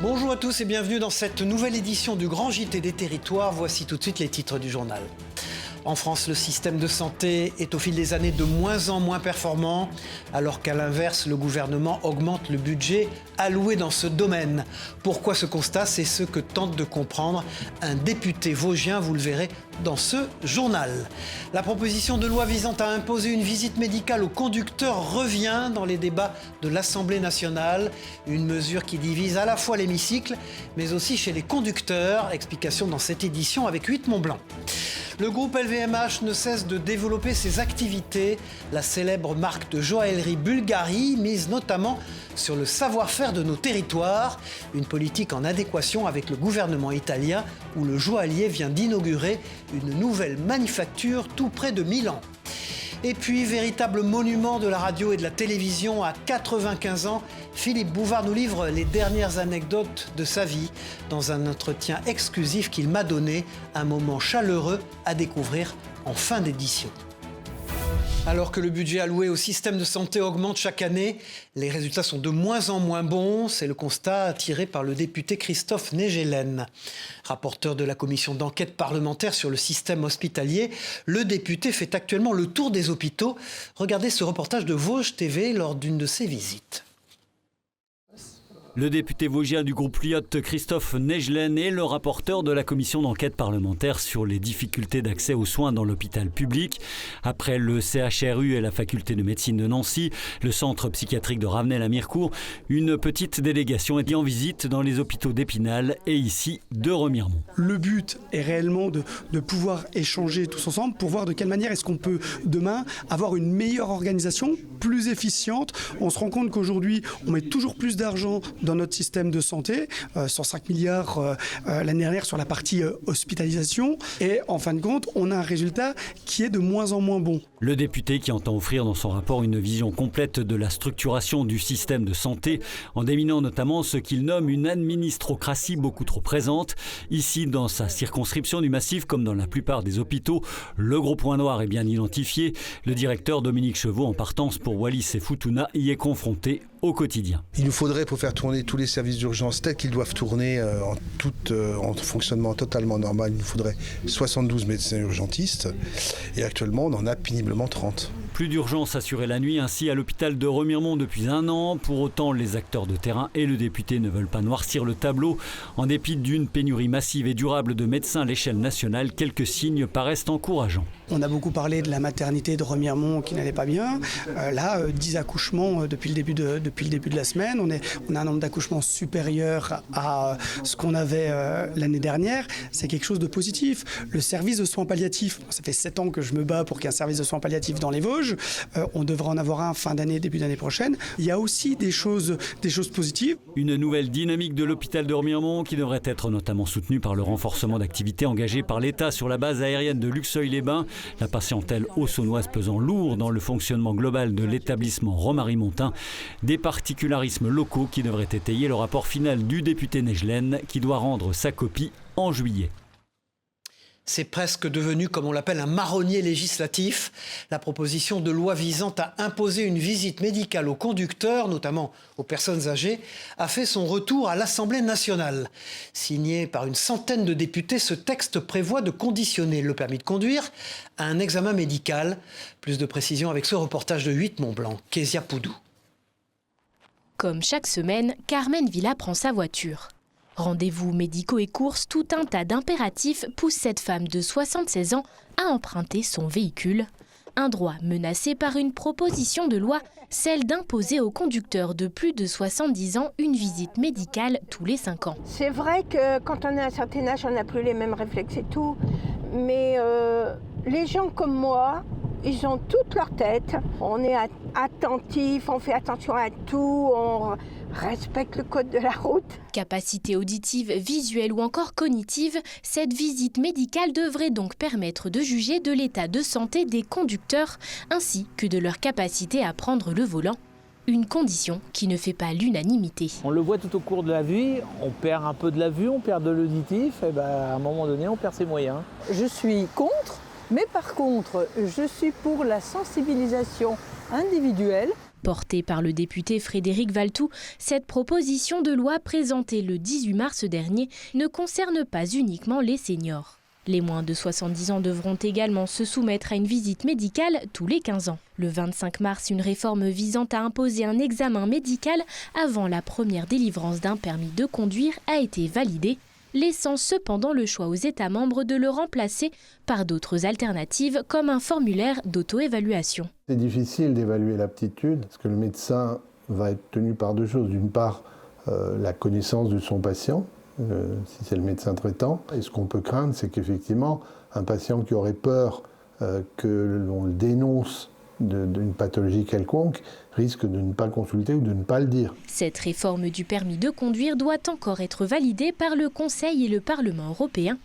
Bonjour à tous et bienvenue dans cette nouvelle édition du Grand JT des Territoires. Voici tout de suite les titres du journal. En France, le système de santé est au fil des années de moins en moins performant, alors qu'à l'inverse, le gouvernement augmente le budget alloué dans ce domaine. Pourquoi ce constat? C'est ce que tente de comprendre un député vosgien, vous le verrez dans ce journal. La proposition de loi visant à imposer une visite médicale aux conducteurs revient dans les débats de l'Assemblée nationale. Une mesure qui divise à la fois l'hémicycle, mais aussi chez les conducteurs. Explication dans cette édition avec 8 Montblanc. Le groupe LVMH ne cesse de développer ses activités. La célèbre marque de joaillerie Bulgari mise notamment sur le savoir-faire de nos territoires. Une politique en adéquation avec le gouvernement italien où le joaillier vient d'inaugurer une nouvelle manufacture tout près de Milan. Et puis, véritable monument de la radio et de la télévision à 95 ans, Philippe Bouvard nous livre les dernières anecdotes de sa vie dans un entretien exclusif qu'il m'a donné, un moment chaleureux à découvrir en fin d'édition. Alors que le budget alloué au système de santé augmente chaque année, les résultats sont de moins en moins bons. C'est le constat tiré par le député Christophe Negelen. Rapporteur de la commission d'enquête parlementaire sur le système hospitalier, le député fait actuellement le tour des hôpitaux. Regardez ce reportage de Vosges TV lors d'une de ses visites. Le député vosgien du groupe Lyotte, Christophe Negelen, est le rapporteur de la commission d'enquête parlementaire sur les difficultés d'accès aux soins dans l'hôpital public. Après le CHRU et la faculté de médecine de Nancy, le centre psychiatrique de Ravenel à Mirecourt, une petite délégation est en visite dans les hôpitaux d'Épinal et ici de Remiremont. Le but est réellement de pouvoir échanger tous ensemble pour voir de quelle manière est-ce qu'on peut demain avoir une meilleure organisation, plus efficiente. On se rend compte qu'aujourd'hui, on met toujours plus d'argent dans notre système de santé, 105 milliards l'année dernière sur la partie hospitalisation. Et en fin de compte, on a un résultat qui est de moins en moins bon. Le député qui entend offrir dans son rapport une vision complète de la structuration du système de santé, en déminant notamment ce qu'il nomme une administrocratie beaucoup trop présente. Ici, dans sa circonscription du Massif, comme dans la plupart des hôpitaux, le gros point noir est bien identifié. Le directeur Dominique Chevaux, en partance pour Wallis et Futuna, y est confronté au quotidien. Il nous faudrait, pour faire tourner tous les services d'urgence tels qu'ils doivent tourner en fonctionnement totalement normal, il nous faudrait 72 médecins urgentistes et actuellement on en a péniblement 30. Plus d'urgence assurée la nuit ainsi à l'hôpital de Remiremont depuis 1 an. Pour autant, les acteurs de terrain et le député ne veulent pas noircir le tableau. En dépit d'une pénurie massive et durable de médecins à l'échelle nationale, quelques signes paraissent encourageants. On a beaucoup parlé de la maternité de Remiremont qui n'allait pas bien. 10 accouchements depuis le début de la semaine. On a un nombre d'accouchements supérieur à ce qu'on avait l'année dernière. C'est quelque chose de positif. Le service de soins palliatifs, ça fait 7 ans que je me bats pour qu'il y ait un service de soins palliatifs dans les Vosges. On devrait en avoir un fin d'année, début d'année prochaine. Il y a aussi des choses positives. Une nouvelle dynamique de l'hôpital de Remiremont qui devrait être notamment soutenue par le renforcement d'activités engagées par l'État sur la base aérienne de Luxeuil-les-Bains. La patientèle haut-saônoise pesant lourd dans le fonctionnement global de l'établissement romarimontain. Des particularismes locaux qui devraient étayer le rapport final du député Negelen qui doit rendre sa copie en juillet. C'est presque devenu, comme on l'appelle, un marronnier législatif. La proposition de loi visant à imposer une visite médicale aux conducteurs, notamment aux personnes âgées, a fait son retour à l'Assemblée nationale. Signé par une centaine de députés, ce texte prévoit de conditionner le permis de conduire à un examen médical. Plus de précisions avec ce reportage de 8 Montblanc, Kezia Poudou. Comme chaque semaine, Carmen Villa prend sa voiture. Rendez-vous médicaux et courses, tout un tas d'impératifs poussent cette femme de 76 ans à emprunter son véhicule. Un droit menacé par une proposition de loi, celle d'imposer aux conducteurs de plus de 70 ans une visite médicale tous les 5 ans. C'est vrai que quand on a un certain âge, on n'a plus les mêmes réflexes et tout. Mais les gens comme moi, ils ont toute leur tête. On est attentif, on fait attention à tout, on respecte le code de la route. Capacité auditive, visuelle ou encore cognitive, cette visite médicale devrait donc permettre de juger de l'état de santé des conducteurs ainsi que de leur capacité à prendre le volant. Une condition qui ne fait pas l'unanimité. On le voit tout au cours de la vie, on perd un peu de la vue, on perd de l'auditif, et à un moment donné on perd ses moyens. Je suis contre, mais par contre je suis pour la sensibilisation individuelle. Portée par le député Frédéric Valletoux, cette proposition de loi présentée le 18 mars dernier ne concerne pas uniquement les seniors. Les moins de 70 ans devront également se soumettre à une visite médicale tous les 15 ans. Le 25 mars, une réforme visant à imposer un examen médical avant la première délivrance d'un permis de conduire a été validée, laissant cependant le choix aux États membres de le remplacer par d'autres alternatives comme un formulaire d'auto-évaluation. C'est difficile d'évaluer l'aptitude parce que le médecin va être tenu par deux choses. D'une part, la connaissance de son patient, si c'est le médecin traitant. Et ce qu'on peut craindre, c'est qu'effectivement, un patient qui aurait peur que l'on le dénonce d'une pathologie quelconque risque de ne pas consulter ou de ne pas le dire. Cette réforme du permis de conduire doit encore être validée par le Conseil et le Parlement européen.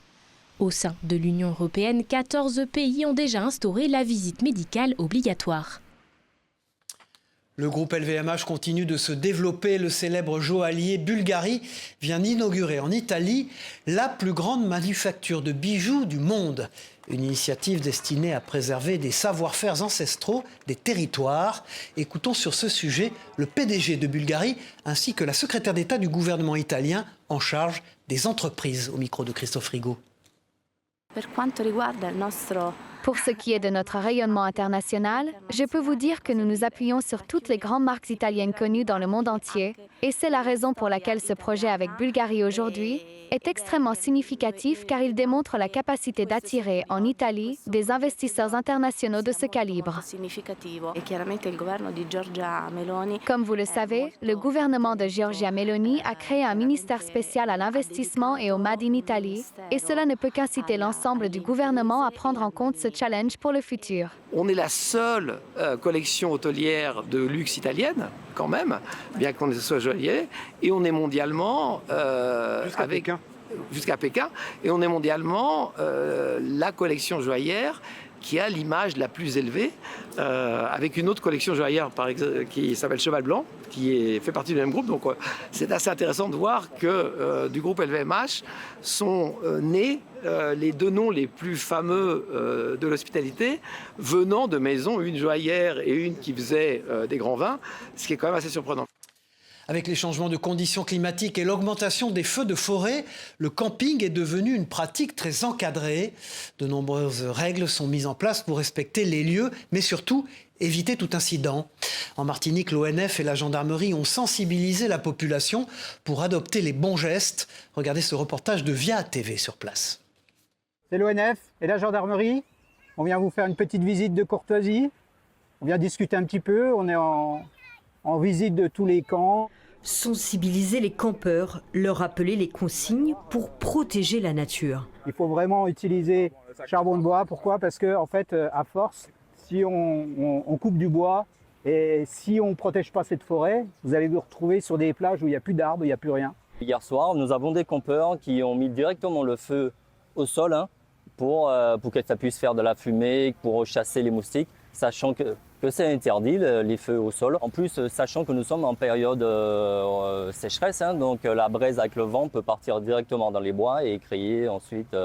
Au sein de l'Union européenne, 14 pays ont déjà instauré la visite médicale obligatoire. Le groupe LVMH continue de se développer. Le célèbre joaillier Bulgari vient d'inaugurer en Italie la plus grande manufacture de bijoux du monde. Une initiative destinée à préserver des savoir-faire ancestraux des territoires. Écoutons sur ce sujet le PDG de Bulgari ainsi que la secrétaire d'État du gouvernement italien en charge des entreprises au micro de Christophe Rigaud. Pour ce qui est de notre rayonnement international, je peux vous dire que nous nous appuyons sur toutes les grandes marques italiennes connues dans le monde entier et c'est la raison pour laquelle ce projet avec Bulgari aujourd'hui est extrêmement significatif car il démontre la capacité d'attirer en Italie des investisseurs internationaux de ce calibre. Comme vous le savez, le gouvernement de Giorgia Meloni a créé un ministère spécial à l'investissement et au Made in Italy et cela ne peut qu'inciter l'ensemble du gouvernement à prendre en compte ce challenge pour le futur. On est la seule collection hôtelière de luxe italienne, quand même, bien qu'on soit joaillier, et on est mondialement jusqu'à Pékin, et on est mondialement la collection joaillière qui a l'image la plus élevée, avec une autre collection joaillière qui s'appelle Cheval Blanc, qui fait partie du même groupe. Donc c'est assez intéressant de voir que du groupe LVMH sont nés les deux noms les plus fameux de l'hospitalité, venant de maisons, une joaillère et une qui faisait des grands vins, ce qui est quand même assez surprenant. Avec les changements de conditions climatiques et l'augmentation des feux de forêt, le camping est devenu une pratique très encadrée. De nombreuses règles sont mises en place pour respecter les lieux, mais surtout éviter tout incident. En Martinique, l'ONF et la gendarmerie ont sensibilisé la population pour adopter les bons gestes. Regardez ce reportage de VIA TV sur place. C'est l'ONF et la gendarmerie. On vient vous faire une petite visite de courtoisie. On vient discuter un petit peu. On est en visite de tous les camps. Sensibiliser les campeurs, leur rappeler les consignes pour protéger la nature. Il faut vraiment utiliser charbon de bois. Pourquoi ? Parce que, en fait, à force, si on coupe du bois et si on ne protège pas cette forêt, vous allez vous retrouver sur des plages où il n'y a plus d'arbres, il n'y a plus rien. Hier soir, nous avons des campeurs qui ont mis directement le feu au sol pour que ça puisse faire de la fumée, pour chasser les moustiques, sachant que c'est interdit, les feux au sol. En plus, sachant que nous sommes en période sécheresse, donc la braise avec le vent peut partir directement dans les bois et créer ensuite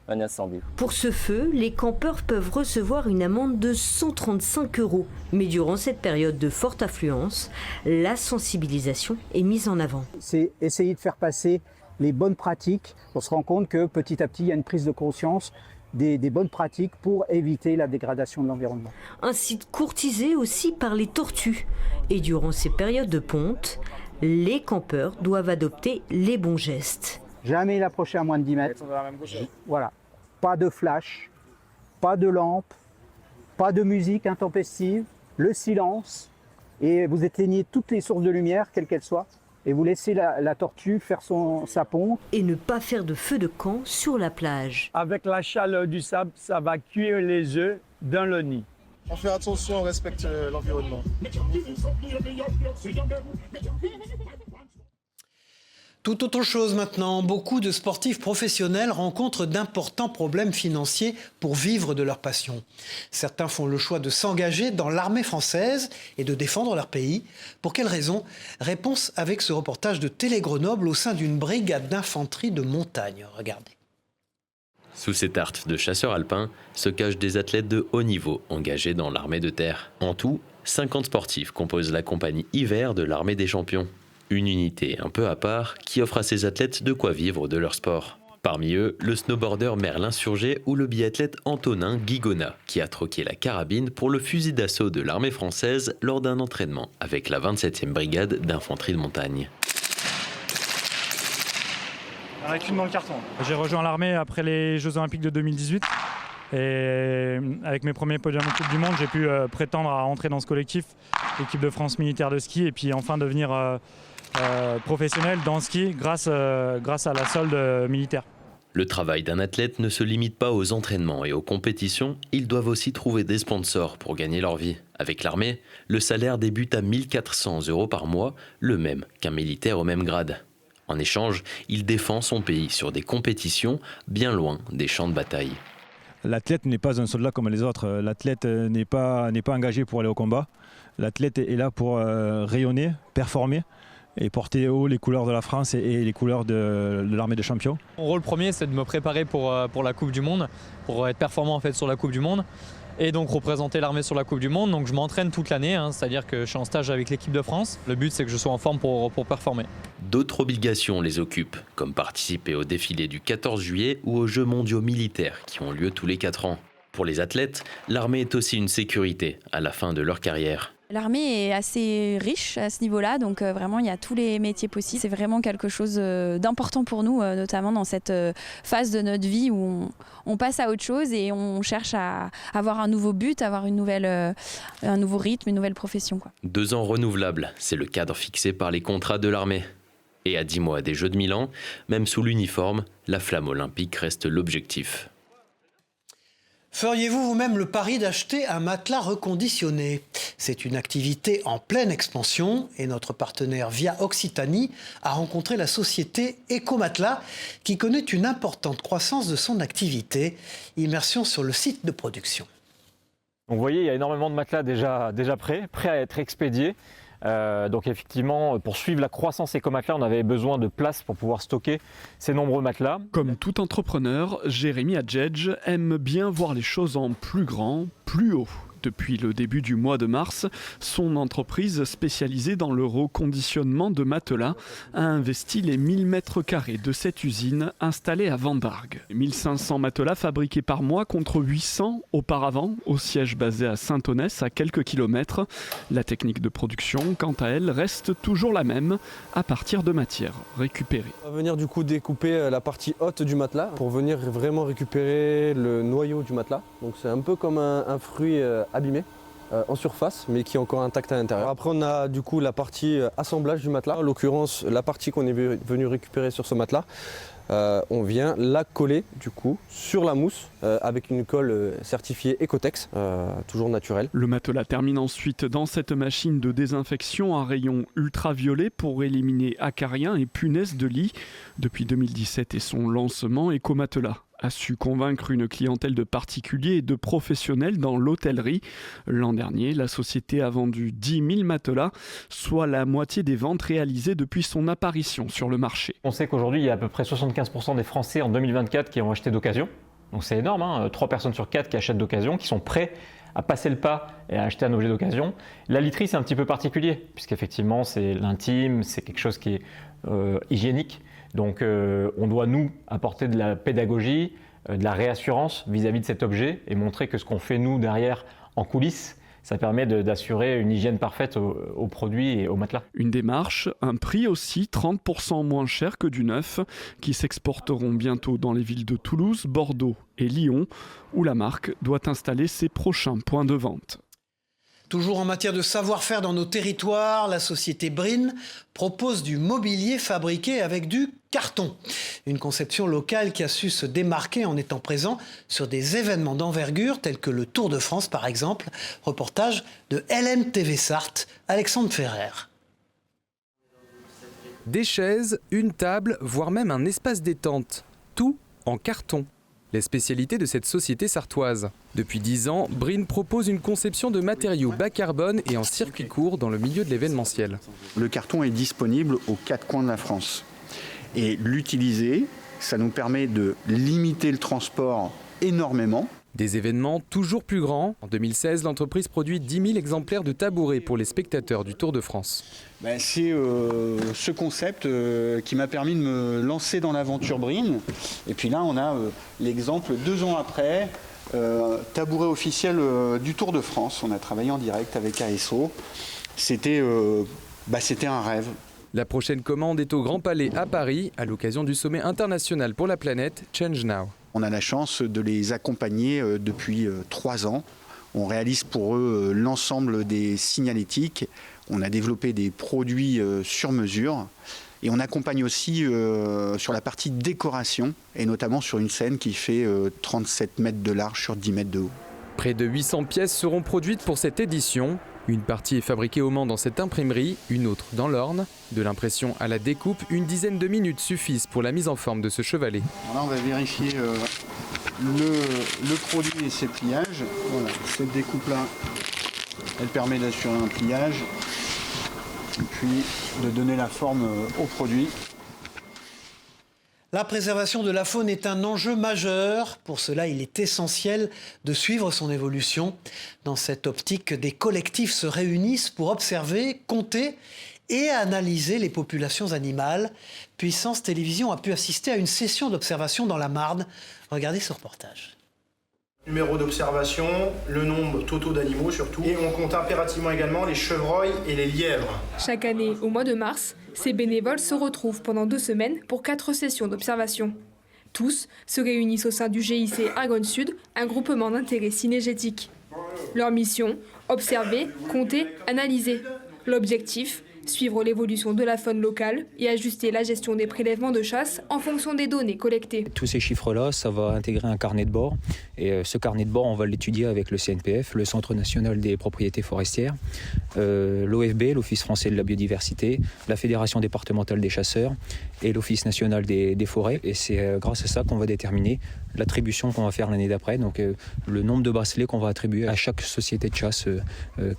un incendie. Pour ce feu, les campeurs peuvent recevoir une amende de 135 €. Mais durant cette période de forte affluence, la sensibilisation est mise en avant. C'est essayer de faire passer les bonnes pratiques. On se rend compte que petit à petit, il y a une prise de conscience des bonnes pratiques pour éviter la dégradation de l'environnement. Un site courtisé aussi par les tortues. Et durant ces périodes de ponte, les campeurs doivent adopter les bons gestes. Jamais l'approcher à moins de 10 mètres. Voilà. Pas de flash, pas de lampe, pas de musique intempestive, le silence. Et vous éteignez toutes les sources de lumière, quelles qu'elles soient. Et vous laissez la tortue faire sa ponte. Et ne pas faire de feu de camp sur la plage. Avec la chaleur du sable, ça va cuire les œufs dans le nid. On fait attention, on respecte l'environnement. Tout autre chose maintenant, beaucoup de sportifs professionnels rencontrent d'importants problèmes financiers pour vivre de leur passion. Certains font le choix de s'engager dans l'armée française et de défendre leur pays. Pour quelles raisons ? Réponse avec ce reportage de Télé Grenoble au sein d'une brigade d'infanterie de montagne. Regardez. Sous ces tartes de chasseurs alpins se cachent des athlètes de haut niveau engagés dans l'armée de terre. En tout, 50 sportifs composent la compagnie hiver de l'Armée des Champions. Une unité un peu à part qui offre à ses athlètes de quoi vivre de leur sport. Parmi eux, le snowboarder Merlin Surgé ou le biathlète Antonin Guigona, qui a troqué la carabine pour le fusil d'assaut de l'armée française lors d'un entraînement avec la 27e brigade d'infanterie de montagne. Il n'y en a qu'une dans le carton. J'ai rejoint l'armée après les Jeux Olympiques de 2018. Et avec mes premiers podiums en Coupe du Monde, j'ai pu prétendre à entrer dans ce collectif, l'équipe de France militaire de ski, et puis enfin devenir professionnel dans le ski grâce à la solde militaire. Le travail d'un athlète ne se limite pas aux entraînements et aux compétitions, ils doivent aussi trouver des sponsors pour gagner leur vie. Avec l'armée, le salaire débute à 1 400 € par mois, le même qu'un militaire au même grade. En échange, il défend son pays sur des compétitions bien loin des champs de bataille. L'athlète n'est pas un soldat comme les autres. L'athlète n'est pas engagé pour aller au combat. L'athlète est là pour rayonner, performer et porter haut les couleurs de la France et les couleurs de l'armée des champions. Mon rôle premier, c'est de me préparer pour la Coupe du Monde, pour être performant en fait sur la Coupe du Monde et donc représenter l'armée sur la Coupe du Monde. Donc je m'entraîne toute l'année, c'est-à-dire que je suis en stage avec l'équipe de France. Le but, c'est que je sois en forme pour performer. D'autres obligations les occupent, comme participer au défilé du 14 juillet ou aux Jeux mondiaux militaires qui ont lieu tous les 4 ans. Pour les athlètes, l'armée est aussi une sécurité à la fin de leur carrière. L'armée est assez riche à ce niveau-là, donc vraiment il y a tous les métiers possibles. C'est vraiment quelque chose d'important pour nous, notamment dans cette phase de notre vie où on passe à autre chose et on cherche à avoir un nouveau but, avoir un nouveau rythme, une nouvelle profession, quoi. 2 ans renouvelables, c'est le cadre fixé par les contrats de l'armée. Et à 10 mois des Jeux de Milan, même sous l'uniforme, la flamme olympique reste l'objectif. Feriez-vous vous-même le pari d'acheter un matelas reconditionné? C'est une activité en pleine expansion et notre partenaire Via Occitanie a rencontré la société Ecomatelas qui connaît une importante croissance de son activité. Immersion sur le site de production. Donc vous voyez, il y a énormément de matelas déjà prêts à être expédiés. Donc effectivement, pour suivre la croissance Ecomatelas, on avait besoin de place pour pouvoir stocker ces nombreux matelas. Comme tout entrepreneur, Jérémy Adjedj aime bien voir les choses en plus grand, plus haut. Depuis le début du mois de mars, son entreprise spécialisée dans le reconditionnement de matelas a investi les 1000 mètres carrés de cette usine installée à Vendargues. 1500 matelas fabriqués par mois contre 800 auparavant au siège basé à Saint-Onès à quelques kilomètres. La technique de production, quant à elle, reste toujours la même à partir de matières récupérées. On va venir du coup découper la partie haute du matelas pour venir vraiment récupérer le noyau du matelas. Donc c'est un peu comme un fruit abîmé en surface mais qui est encore intact à l'intérieur. Après on a du coup la partie assemblage du matelas, en l'occurrence la partie qu'on est venu récupérer sur ce matelas, on vient la coller du coup sur la mousse avec une colle certifiée Ecotex, toujours naturelle. Le matelas termine ensuite dans cette machine de désinfection à rayon ultraviolet pour éliminer acariens et punaises de lit. Depuis 2017 et son lancement, Ecomatelas a su convaincre une clientèle de particuliers et de professionnels dans l'hôtellerie. L'an dernier, la société a vendu 10 000 matelas, soit la moitié des ventes réalisées depuis son apparition sur le marché. On sait qu'aujourd'hui, il y a à peu près 75% des Français en 2024 qui ont acheté d'occasion. Donc c'est énorme, 3 personnes sur 4 qui achètent d'occasion, qui sont prêts à passer le pas et à acheter un objet d'occasion. La literie, c'est un petit peu particulier, puisqu'effectivement, c'est l'intime, c'est quelque chose qui est hygiénique. Donc on doit nous apporter de la pédagogie, de la réassurance vis-à-vis de cet objet et montrer que ce qu'on fait nous derrière en coulisses, ça permet d'assurer une hygiène parfaite aux produits et aux matelas. Une démarche, un prix aussi 30% moins cher que du neuf, qui s'exporteront bientôt dans les villes de Toulouse, Bordeaux et Lyon, où la marque doit installer ses prochains points de vente. Toujours en matière de savoir-faire dans nos territoires, la société Brin propose du mobilier fabriqué avec du carton. Une conception locale qui a su se démarquer en étant présent sur des événements d'envergure tels que le Tour de France par exemple. Reportage de LMTV Sarthe, Alexandre Ferrer. Des chaises, une table, voire même un espace détente. Tout en carton. Les spécialités de cette société sartoise. Depuis 10 ans, Brin propose une conception de matériaux bas carbone et en circuit court dans le milieu de l'événementiel. Le carton est disponible aux 4 coins de la France. Et l'utiliser, ça nous permet de limiter le transport énormément. Des événements toujours plus grands. En 2016, l'entreprise produit 10 000 exemplaires de tabourets pour les spectateurs du Tour de France. C'est ce concept qui m'a permis de me lancer dans l'aventure Brin. Et puis là, on a l'exemple 2 ans après, tabouret officiel du Tour de France. On a travaillé en direct avec ASO. C'était un rêve. La prochaine commande est au Grand Palais à Paris, à l'occasion du sommet international pour la planète Change Now. On a la chance de les accompagner depuis 3 ans. On réalise pour eux l'ensemble des signalétiques. On a développé des produits sur mesure. Et on accompagne aussi sur la partie décoration, et notamment sur une scène qui fait 37 mètres de large sur 10 mètres de haut. Près de 800 pièces seront produites pour cette édition. Une partie est fabriquée au Mans dans cette imprimerie, une autre dans l'Orne. De l'impression à la découpe, une dizaine de minutes suffisent pour la mise en forme de ce chevalet. Là, on va vérifier le produit et ses pliages. Voilà, cette découpe-là, elle permet d'assurer un pliage et puis de donner la forme au produit. La préservation de la faune est un enjeu majeur. Pour cela, il est essentiel de suivre son évolution. Dans cette optique, des collectifs se réunissent pour observer, compter et analyser les populations animales. Puissance Télévision a pu assister à une session d'observation dans la Marne. Regardez ce reportage. Numéro d'observation, le nombre total d'animaux surtout. Et on compte impérativement également les chevreuils et les lièvres. Chaque année, au mois de mars, ces bénévoles se retrouvent pendant 2 semaines pour 4 sessions d'observation. Tous se réunissent au sein du GIC Argonne Sud, un groupement d'intérêt cinégétique. Leur mission, observer, compter, analyser. L'objectif, suivre l'évolution de la faune locale et ajuster la gestion des prélèvements de chasse en fonction des données collectées. Tous ces chiffres-là, ça va intégrer un carnet de bord. Et ce carnet de bord, on va l'étudier avec le CNPF, le Centre national des propriétés forestières, l'OFB, l'Office français de la biodiversité, la Fédération départementale des chasseurs et l'Office national des forêts. Et c'est grâce à ça qu'on va déterminer l'attribution qu'on va faire l'année d'après, donc le nombre de bracelets qu'on va attribuer à chaque société de chasse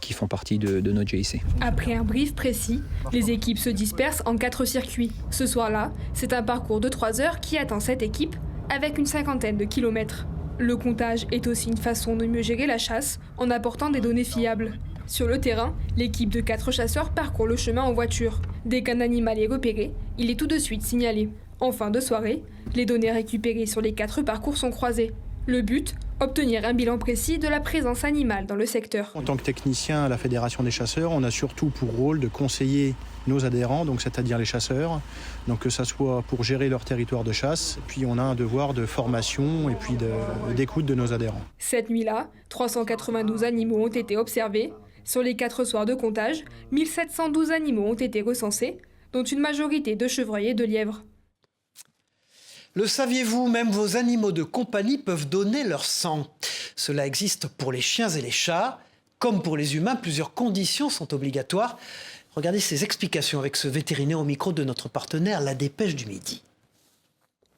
qui font partie de notre GIC. Après un brief précis, les équipes se dispersent en 4 circuits. Ce soir-là, c'est un parcours de 3 heures qui attend cette équipe avec une 50aine de kilomètres. Le comptage est aussi une façon de mieux gérer la chasse en apportant des données fiables. Sur le terrain, l'équipe de 4 chasseurs parcourt le chemin en voiture. Dès qu'un animal est repéré, il est tout de suite signalé. En fin de soirée, les données récupérées sur les 4 parcours sont croisées. Le but, obtenir un bilan précis de la présence animale dans le secteur. En tant que technicien à la Fédération des chasseurs, on a surtout pour rôle de conseiller nos adhérents, donc c'est-à-dire les chasseurs, donc que ça soit pour gérer leur territoire de chasse, puis on a un devoir de formation et puis d'écoute de nos adhérents. Cette nuit-là, 392 animaux ont été observés. Sur les 4 soirs de comptage, 1712 animaux ont été recensés, dont une majorité de chevreuils et de lièvres. Le saviez-vous, même vos animaux de compagnie peuvent donner leur sang. Cela existe pour les chiens et les chats. Comme pour les humains, plusieurs conditions sont obligatoires. Regardez ces explications avec ce vétérinaire au micro de notre partenaire, La Dépêche du Midi.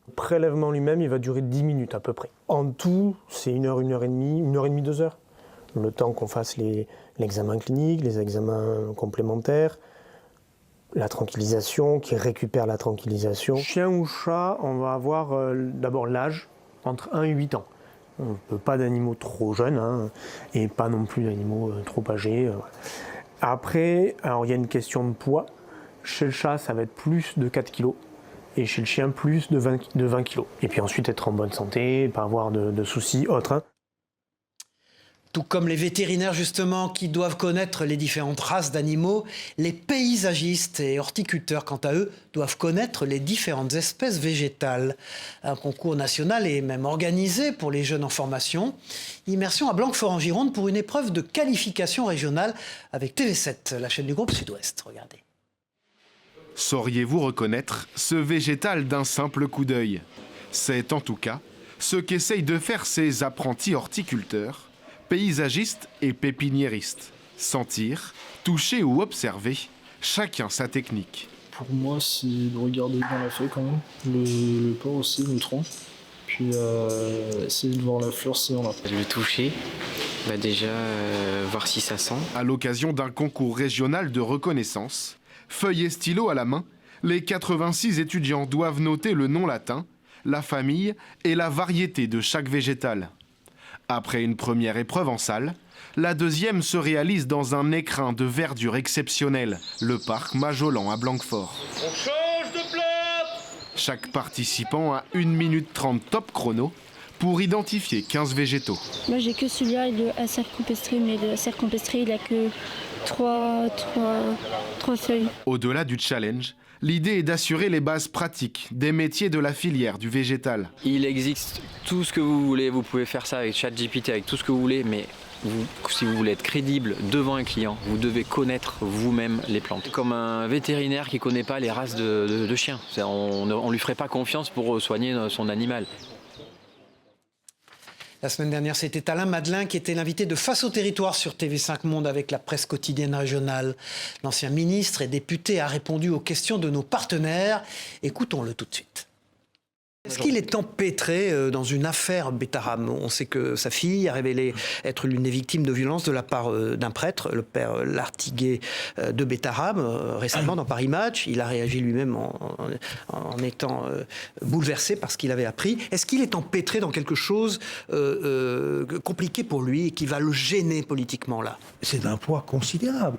Le prélèvement lui-même, il va durer 10 minutes à peu près. En tout, c'est 1 heure, 1 heure et demie, 2 heures. Le temps qu'on fasse l'examen clinique, les examens complémentaires, la tranquillisation, qui récupère la tranquillisation. Chien ou chat, on va avoir d'abord l'âge, entre 1 et 8 ans. On ne peut pas d'animaux trop jeunes, et pas non plus d'animaux trop âgés. Après, alors il y a une question de poids. Chez le chat, ça va être plus de 4 kg. Et chez le chien, plus de 20 kg. Et puis ensuite, être en bonne santé, pas avoir de soucis autres. Tout comme les vétérinaires justement qui doivent connaître les différentes races d'animaux, les paysagistes et horticulteurs quant à eux doivent connaître les différentes espèces végétales. Un concours national est même organisé pour les jeunes en formation. Immersion à Blanquefort-en-Gironde pour une épreuve de qualification régionale avec TV7, la chaîne du groupe Sud-Ouest. Regardez. Sauriez-vous reconnaître ce végétal d'un simple coup d'œil? C'est en tout cas ce qu'essayent de faire ces apprentis horticulteurs, paysagistes et pépiniéristes. Sentir, toucher ou observer, chacun sa technique. Pour moi, c'est de regarder bien la feuille quand même, le port aussi, le tronc. Puis essayer de voir la fleur si on l'a. Le toucher, déjà voir si ça sent. À l'occasion d'un concours régional de reconnaissance, feuille et stylo à la main, les 86 étudiants doivent noter le nom latin, la famille et la variété de chaque végétal. Après une première épreuve en salle, la deuxième se réalise dans un écrin de verdure exceptionnel, le parc Majolan à Blanquefort. On change de place! Chaque participant a 1 minute 30 top chrono pour identifier 15 végétaux. Moi j'ai que celui-là et le acer campestre, mais le acer campestre il a que 3 feuilles. Au-delà du challenge, l'idée est d'assurer les bases pratiques des métiers de la filière du végétal. Il existe tout ce que vous voulez, vous pouvez faire ça avec ChatGPT, avec tout ce que vous voulez, mais si vous voulez être crédible devant un client, vous devez connaître vous-même les plantes. Comme un vétérinaire qui ne connaît pas les races de chiens. On ne lui ferait pas confiance pour soigner son animal. La semaine dernière, c'était Alain Madelin qui était l'invité de Face au territoire sur TV5 Monde avec la presse quotidienne régionale. L'ancien ministre et député a répondu aux questions de nos partenaires. Écoutons-le tout de suite. Est-ce qu'il est empêtré dans une affaire Betaram? On sait que sa fille a révélé être l'une des victimes de violences de la part d'un prêtre, le père Lartiguet de Betaram, récemment dans Paris Match. Il a réagi lui-même en étant bouleversé par ce qu'il avait appris. Est-ce qu'il est empêtré dans quelque chose compliqué pour lui et qui va le gêner politiquement là? C'est d'un poids considérable.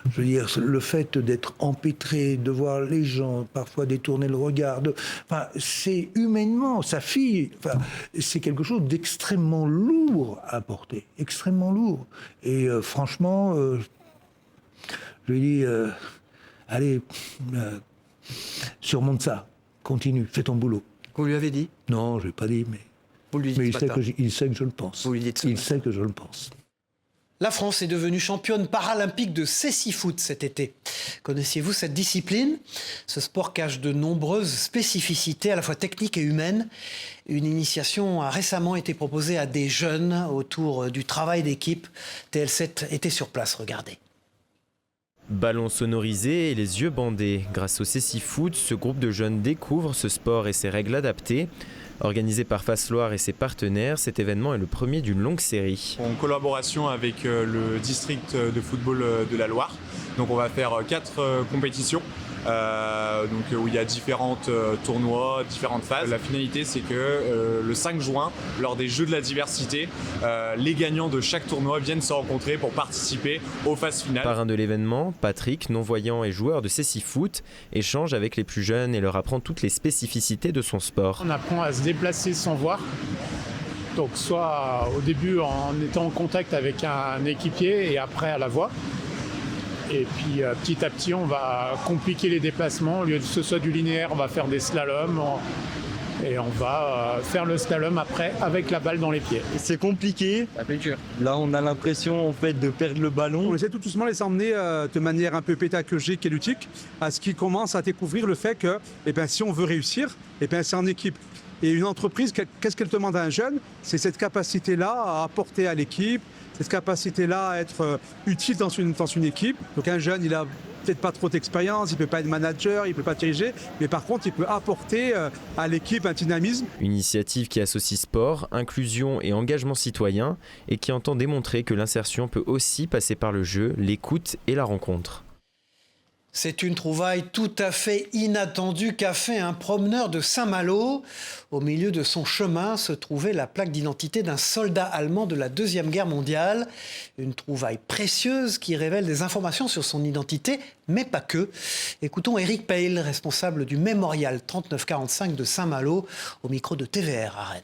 Je veux dire, le fait d'être empêtré, de voir les gens parfois détourner le regard, c'est humainement, sa fille, c'est quelque chose d'extrêmement lourd à porter, extrêmement lourd. Et franchement, je lui dis, allez, surmonte ça, continue, fais ton boulot. Vous lui avez dit? Non, je ne l'ai pas dit, mais, vous lui dites mais il sait que je le pense. Vous lui dites il sait que je le pense. La France est devenue championne paralympique de cécifoot cet été. Connaissiez-vous cette discipline? Ce sport cache de nombreuses spécificités, à la fois techniques et humaines. Une initiation a récemment été proposée à des jeunes autour du travail d'équipe. TL7 était sur place, regardez. Ballon sonorisé et les yeux bandés. Grâce au cécifoot, ce groupe de jeunes découvre ce sport et ses règles adaptées. Organisé par Face Loire et ses partenaires, cet événement est le premier d'une longue série. En collaboration avec le district de football de la Loire. Donc on va faire 4 compétitions où il y a différents tournois, différentes phases. La finalité, c'est que le 5 juin, lors des Jeux de la diversité, les gagnants de chaque tournoi viennent se rencontrer pour participer aux phases finales. Parrain de l'événement, Patrick, non-voyant et joueur de cécifoot, échange avec les plus jeunes et leur apprend toutes les spécificités de son sport. On apprend à se déplacer sans voir. Donc soit au début en étant en contact avec un équipier et après à la voix. Et puis petit à petit, on va compliquer les déplacements. Au lieu que ce soit du linéaire, on va faire des slaloms. Et on va faire le slalom après avec la balle dans les pieds. C'est compliqué. Là, on a l'impression en fait de perdre le ballon. On essaie tout doucement de les emmener de manière un peu pédagogique et ludique à ce qu'ils commencent à découvrir le fait que si on veut réussir, c'est en équipe. Et une entreprise, qu'est-ce qu'elle demande à un jeune? C'est cette capacité-là à apporter à l'équipe, cette capacité-là à être utile dans une équipe. Donc un jeune, il a peut-être pas trop d'expérience, il ne peut pas être manager, il ne peut pas diriger, mais par contre, il peut apporter à l'équipe un dynamisme. Une initiative qui associe sport, inclusion et engagement citoyen et qui entend démontrer que l'insertion peut aussi passer par le jeu, l'écoute et la rencontre. C'est une trouvaille tout à fait inattendue qu'a fait un promeneur de Saint-Malo. Au milieu de son chemin se trouvait la plaque d'identité d'un soldat allemand de la Deuxième Guerre mondiale. Une trouvaille précieuse qui révèle des informations sur son identité, mais pas que. Écoutons Éric Peil, responsable du mémorial 3945 de Saint-Malo, au micro de TVR à Rennes.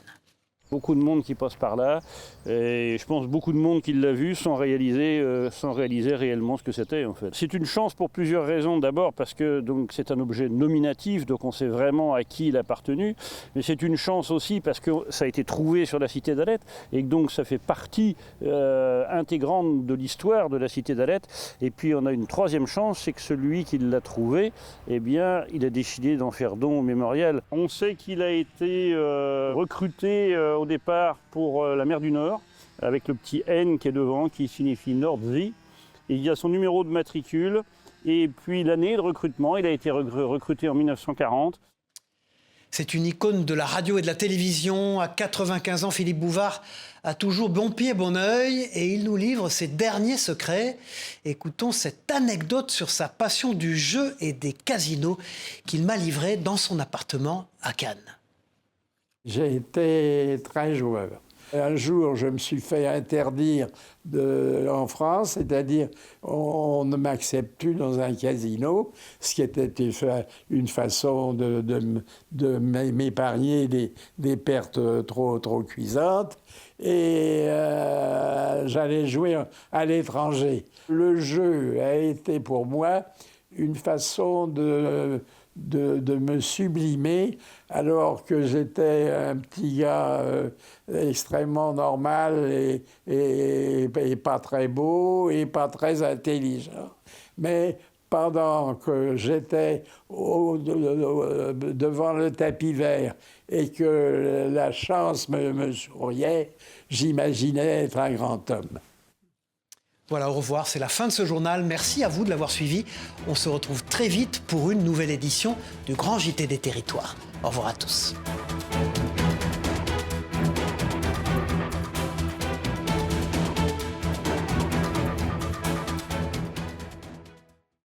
Beaucoup de monde qui passe par là, et je pense beaucoup de monde qui l'a vu sans réaliser réellement ce que c'était en fait. C'est une chance pour plusieurs raisons. D'abord parce que c'est un objet nominatif, donc on sait vraiment à qui il a appartenu, mais c'est une chance aussi parce que ça a été trouvé sur la cité d'Alette, et donc ça fait partie intégrante de l'histoire de la cité d'Alette. Et puis on a une troisième chance, c'est que celui qui l'a trouvé, il a décidé d'en faire don au mémorial. On sait qu'il a été recruté au départ pour la mer du Nord, avec le petit N qui est devant, qui signifie Nordsee. Il y a son numéro de matricule, et puis l'année de recrutement, il a été recruté en 1940. C'est une icône de la radio et de la télévision. À 95 ans, Philippe Bouvard a toujours bon pied, bon œil, et il nous livre ses derniers secrets. Écoutons cette anecdote sur sa passion du jeu et des casinos qu'il m'a livrée dans son appartement à Cannes. J'ai été très joueur. Un jour, je me suis fait interdire en France, c'est-à-dire on ne m'accepte plus dans un casino, ce qui était une façon de m'épargner des pertes trop cuisantes. Et j'allais jouer à l'étranger. Le jeu a été pour moi une façon de me sublimer, alors que j'étais un petit gars extrêmement normal et pas très beau et pas très intelligent. Mais pendant que j'étais devant le tapis vert et que la chance me souriait, j'imaginais être un grand homme. Voilà, au revoir, c'est la fin de ce journal. Merci à vous de l'avoir suivi. On se retrouve très vite pour une nouvelle édition du Grand JT des Territoires. Au revoir à tous.